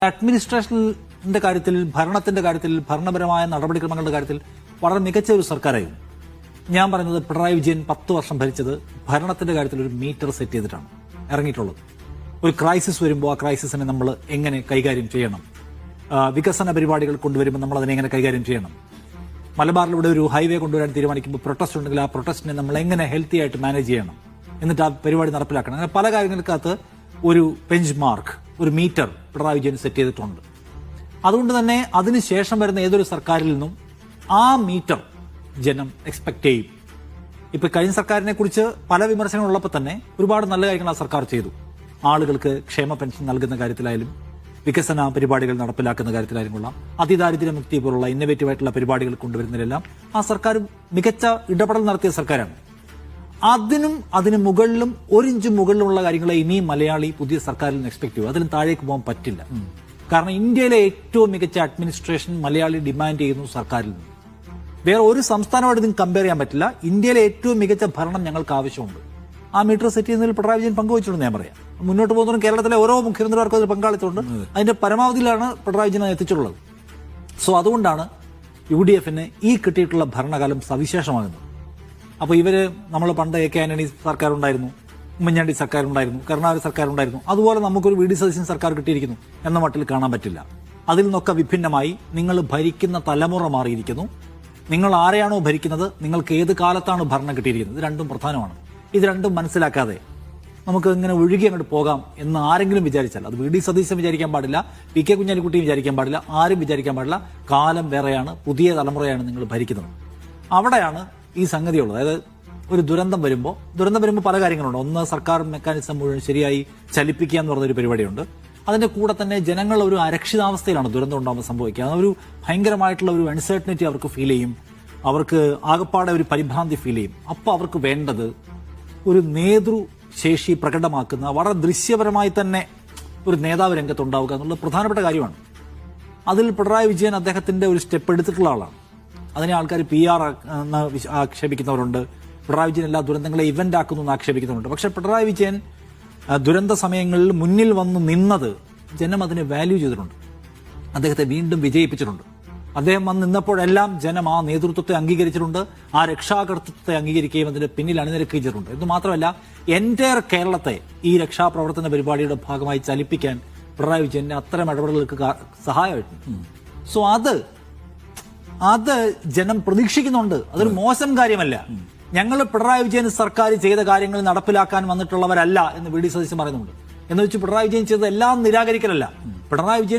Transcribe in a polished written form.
അഡ്മിനിസ്ട്രേഷന്റെ കാര്യത്തിൽ, ഭരണത്തിന്റെ കാര്യത്തിൽ, ഭരണപരമായ നടപടിക്രമങ്ങളുടെ കാര്യത്തിൽ വളരെ മികച്ച ഒരു സർക്കാരായിരുന്നു. ഞാൻ പറയുന്നത് പിണറായി വിജയൻ 10 വർഷം ഭരിച്ചത് ഭരണത്തിന്റെ കാര്യത്തിൽ ഒരു മീറ്റർ സെറ്റ് ചെയ്തിട്ടാണ് ഇറങ്ങിയിട്ടുള്ളത്. ഒരു ക്രൈസിസ് വരുമ്പോൾ ആ ക്രൈസിസിനെ നമ്മൾ എങ്ങനെ കൈകാര്യം ചെയ്യണം, വികസന പരിപാടികൾ കൊണ്ടുവരുമ്പോൾ നമ്മൾ അതിനെ എങ്ങനെ കൈകാര്യം ചെയ്യണം, മലബാറിലൂടെ ഒരു ഹൈവേ കൊണ്ടുവരാൻ തീരുമാനിക്കുമ്പോൾ പ്രൊട്ടസ്റ്റ് ഉണ്ടെങ്കിൽ ആ പ്രൊട്ടസ്റ്റിനെ നമ്മൾ എങ്ങനെ ഹെൽത്തി ആയിട്ട് മാനേജ് ചെയ്യണം, എന്നിട്ട് ആ പരിപാടി നടപ്പിലാക്കണം. അങ്ങനെ പല കാര്യങ്ങൾക്കകത്ത് ഒരു ബെഞ്ച് മാർക്ക്, ഒരു മീറ്റർ പിണറായി വിജയൻ സെറ്റ് ചെയ്തിട്ടുണ്ട്. അതുകൊണ്ട് തന്നെ അതിനുശേഷം വരുന്ന ഏതൊരു സർക്കാരിൽ നിന്നും ആ മീറ്റർ ജനം എക്സ്പെക്ട് ചെയ്യും. ഇപ്പൊ കഴിഞ്ഞ സർക്കാരിനെ കുറിച്ച് പല വിമർശനങ്ങളുള്ളപ്പോൾ തന്നെ ഒരുപാട് നല്ല കാര്യങ്ങൾ ആ സർക്കാർ ചെയ്തു. ആളുകൾക്ക് ക്ഷേമ പെൻഷൻ നൽകുന്ന കാര്യത്തിലായാലും, വികസന പരിപാടികൾ നടപ്പിലാക്കുന്ന കാര്യത്തിലായാലും കൊള്ളാം, അതിദാരിദ്ര്യ മുക്തി പോലുള്ള ഇന്നോവേറ്റീവ് ആയിട്ടുള്ള പരിപാടികൾ കൊണ്ടുവരുന്നതിലെല്ലാം ആ സർക്കാർ മികച്ച ഇടപെടൽ നടത്തിയ സർക്കാരാണ്. അതിന് മുകളിലും 1 ഇഞ്ച് മുകളിലുള്ള കാര്യങ്ങളെ ഇനിയും മലയാളി പുതിയ സർക്കാരിൽ നിന്ന് എക്സ്പെക്ട് ചെയ്യും. അതിലും താഴേക്ക് പോകാൻ പറ്റില്ല. കാരണം ഇന്ത്യയിലെ ഏറ്റവും മികച്ച അഡ്മിനിസ്ട്രേഷൻ മലയാളി ഡിമാൻഡ് ചെയ്യുന്നു സർക്കാരിൽ നിന്ന്. വേറെ ഒരു സംസ്ഥാനമായിട്ട് ഇതിന് കമ്പയർ ചെയ്യാൻ പറ്റില്ല. ഇന്ത്യയിലെ ഏറ്റവും മികച്ച ഭരണം ഞങ്ങൾക്ക് ആവശ്യമുണ്ട്. ആ മീറ്റർ സെറ്റ് ചെയ്യുന്നതിൽ പിണറായി വിജയൻ പങ്കുവച്ചിട്ടുണ്ട്. ഞാൻ പറയാം, മുന്നോട്ട് പോകുന്നതും കേരളത്തിലെ ഓരോ മുഖ്യമന്ത്രിമാർക്കും അതിൽ പങ്കാളിത്തമുണ്ട്. അതിന്റെ പരമാവധിയിലാണ് പിണറായി വിജയൻ എത്തിച്ചിട്ടുള്ളത്. സോ അതുകൊണ്ടാണ് UDF-ന് ഈ കിട്ടിയിട്ടുള്ള ഭരണകാലം സവിശേഷമാകുന്നത്. അപ്പോൾ നമ്മൾ പണ്ട് AK ആന്റണി സർക്കാർ ഉണ്ടായിരുന്നു, ഉമ്മൻചാണ്ടി സർക്കാർ ഉണ്ടായിരുന്നു, കരുണാകരൻ സർക്കാർ ഉണ്ടായിരുന്നു. അതുപോലെ നമുക്കൊരു VD സതീശൻ സർക്കാർ കിട്ടിയിരിക്കുന്നു എന്ന മട്ടിൽ കാണാൻ പറ്റില്ല. അതിൽ നിന്നൊക്കെ വിഭിന്നമായി നിങ്ങൾ ഭരിക്കുന്ന തലമുറ മാറിയിരിക്കുന്നു. നിങ്ങൾ ആരെയാണോ ഭരിക്കുന്നത്, നിങ്ങൾക്ക് ഏത് കാലത്താണ് ഭരണം കിട്ടിയിരിക്കുന്നത്, ഇത് രണ്ടും പ്രധാനമാണ്. ഇത് രണ്ടും മനസ്സിലാക്കാതെ നമുക്ക് ഇങ്ങനെ ഒഴുകി അങ്ങോട്ട് പോകാം എന്ന് ആരെങ്കിലും വിചാരിച്ചാൽ, അത് VD സതീശൻ വിചാരിക്കാൻ പാടില്ല, PK കുഞ്ഞാലിക്കുട്ടി വിചാരിക്കാൻ പാടില്ല, ആരും വിചാരിക്കാൻ പാടില്ല. കാലം വേറെയാണ്, പുതിയ തലമുറയാണ് നിങ്ങൾ ഭരിക്കുന്നത്. അവിടെയാണ് ഈ സംഗതിയുള്ളത്. അതായത് ഒരു ദുരന്തം വരുമ്പോൾ പല കാര്യങ്ങളുണ്ട്. ഒന്ന്, സർക്കാർ മെക്കാനിസം മുഴുവൻ ശരിയായി ചലിപ്പിക്കുക എന്ന് പറഞ്ഞൊരു പരിപാടിയുണ്ട്. അതിന്റെ കൂടെ തന്നെ ജനങ്ങൾ ഒരു അരക്ഷിതാവസ്ഥയിലാണ് ദുരന്തം ഉണ്ടാകുമ്പോൾ സംഭവിക്കുക. അതൊരു ഭയങ്കരമായിട്ടുള്ള ഒരു അൺസർട്ടനിറ്റി അവർക്ക് ഫീൽ ചെയ്യും, അവർക്ക് ആകപ്പാടെ ഒരു പരിഭ്രാന്തി ഫീൽ ചെയ്യും. അപ്പോൾ അവർക്ക് വേണ്ടത് ഒരു നേതൃശേഷി പ്രകടമാക്കുന്ന, വളരെ ദൃശ്യപരമായി തന്നെ ഒരു നേതാവ് രംഗത്തുണ്ടാവുക എന്നുള്ളത് പ്രധാനപ്പെട്ട കാര്യമാണ്. അതിൽ പിണറായി വിജയൻ അദ്ദേഹത്തിന്റെ ഒരു സ്റ്റെപ്പ് എടുത്തിട്ടുള്ള ആളാണ്. അതിനെ ആൾക്കാർ PR എന്ന് ആക്ഷേപിക്കുന്നവരുണ്ട്. പിണറായി വിജയൻ എല്ലാ ദുരന്തങ്ങളെ ഇവന്റ് ആക്കുന്നു എന്ന് ആക്ഷേപിക്കുന്നുണ്ട്. പക്ഷെ പിണറായി വിജയൻ ദുരന്ത സമയങ്ങളിൽ മുന്നിൽ വന്ന് നിന്നത് ജനം അതിനെ വാല്യൂ ചെയ്തിട്ടുണ്ട്. അദ്ദേഹത്തെ വീണ്ടും വിജയിപ്പിച്ചിട്ടുണ്ട്. അദ്ദേഹം വന്ന് നിന്നപ്പോഴെല്ലാം ജനം ആ നേതൃത്വത്തെ അംഗീകരിച്ചിട്ടുണ്ട്, ആ രക്ഷാകർത്തൃത്വത്തെ അംഗീകരിക്കുകയും അതിന്റെ പിന്നിൽ അണിനിരക്കുകയും എന്ന് മാത്രമല്ല, എൻറ്റയർ കേരളത്തെ ഈ രക്ഷാപ്രവർത്തന പരിപാടിയുടെ ഭാഗമായി ചലിപ്പിക്കാൻ പിണറായി വിജയന്റെ അത്തരം ഇടപെടലുകൾക്ക് സഹായമായിട്ടുണ്ട്. സോ അത് ജനം പ്രതീക്ഷിക്കുന്നുണ്ട്. അതൊരു മോശം കാര്യമല്ല. ഞങ്ങൾ പിണറായി വിജയൻ സർക്കാർ ചെയ്ത കാര്യങ്ങൾ നടപ്പിലാക്കാൻ വന്നിട്ടുള്ളവരല്ല എന്ന് VD സതീശൻ പറയുന്നുണ്ട്. എന്ന് വെച്ച് പിണറായി വിജയൻ ചെയ്തത് എല്ലാം നിരാകരിക്കലല്ല. പിണറായി വിജയൻ